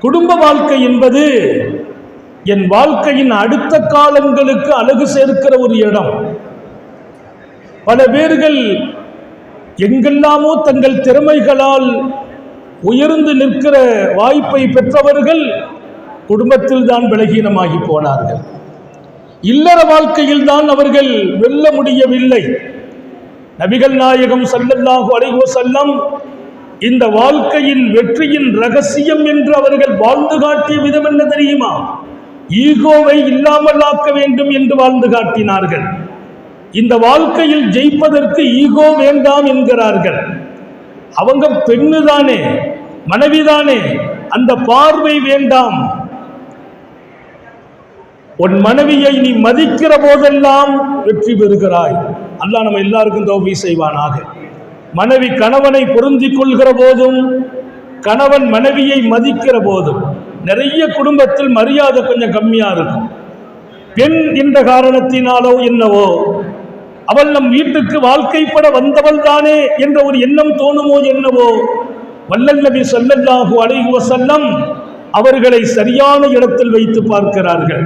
குடும்ப வாழ்க்கை என்பது என் வாழ்க்கையின் அடுத்த காலங்களுக்கு அழகு சேர்க்கிற ஒரு இடம். பல பேர்கள் எங்கெல்லாமோ தங்கள் திறமைகளால் உயர்ந்து நிற்கிற வாய்ப்பை பெற்றவர்கள் குடும்பத்தில் தான் பலகீனமாகி போனார்கள். இல்லற வாழ்க்கையில் தான் அவர்கள் வெல்ல முடியவில்லை. நபிகள் நாயகம் ஸல்லல்லாஹு அலைஹி வஸல்லம் இந்த வாழ்க்கையின் வெற்றியின் ரகசியம் என்று அவர்கள் வாழ்ந்து காட்டிய விதம் என்ன தெரியுமா? ஈகோவை இல்லாமல் ஆக்க வேண்டும் என்று வாழ்ந்து காட்டினார்கள். இந்த வாழ்க்கையில் ஜெயிப்பதற்கு ஈகோ வேண்டாம் என்கிறார்கள். அவங்க பெண்ணு தானே, மனைவிதானே, அந்த பார்வை வேண்டாம். உன் மனைவியை நீ மதிக்கிற போதெல்லாம் வெற்றி பெறுகிறாய். அல்லாஹ் நம்ம எல்லாருக்கும் தௌஃபீக் செய்வானாக. மனைவி கணவனை பொருந்திக் கொள்கிற போதும், கணவன் மனைவியை மதிக்கிற போதும் நிறைய குடும்பத்தில் மரியாதை கொஞ்சம் கம்மியா இருக்கும். பெண் என்ற காரணத்தினாலோ என்னவோ அவள் நம் வீட்டுக்கு வாழ்க்கைப்பட வந்தவள் தானே என்ற ஒரு எண்ணம் தோணுமோ என்னவோ, வல்லல் நபி ஸல்லல்லாஹு அலைஹி வஸல்லம் அவர்களை சரியான இடத்தில் வைத்து பார்க்கிறார்கள்.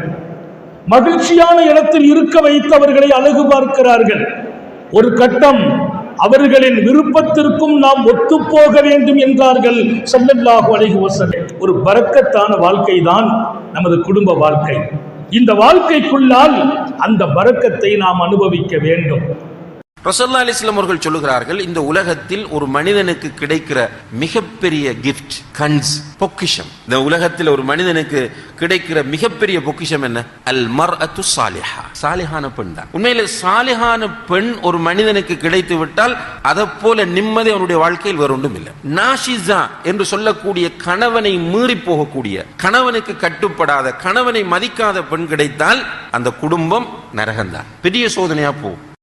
மகிழ்ச்சியான இடத்தில் இருக்க வைத்து அவர்களை அழகு பார்க்கிறார்கள். ஒரு கட்டம் அவர்களின் விருப்பத்திற்கும் நாம் ஒத்துப்போக வேண்டும் என்றார்கள் ஸல்லல்லாஹு அலைஹி வஸல்லம். ஒரு பரக்கத்தான வாழ்க்கை தான் நமது குடும்ப வாழ்க்கை. இந்த வாழ்க்கைக்குள்ளால் அந்த பரக்கத்தை நாம் அனுபவிக்க வேண்டும். ரசூலுல்லாஹி அலைஹி வஸல்லம் அவர்கள் சொல்லுகிறார்கள், இந்த உலகத்தில் ஒரு மனிதனுக்கு கிடைக்கிற மிகப்பெரிய கிஃப்ட், கன்ஸ், பொக்கிஷம். இந்த உலகத்தில் ஒரு மனிதனுக்கு கிடைக்கிற மிகப்பெரிய பொக்கிஷம் என்ன? அல் மர்அத்து ஸாலிஹா, சாலிஹான பெண் தான். உண்மையிலே சாலிஹான பெண் ஒரு மனிதனுக்கு கிடைத்து விட்டால் அதை போல நிம்மதி அவனுடைய வாழ்க்கையில் வேறு ஒன்றும் இல்லை. நாஷிஸா என்று சொல்லக்கூடிய கணவனை மீறி போகக்கூடிய, கணவனுக்கு கட்டுப்படாத, கணவனை மதிக்காத பெண் கிடைத்தால் அந்த குடும்பம் நரகம்தான், பெரிய சோதனையா போகும்.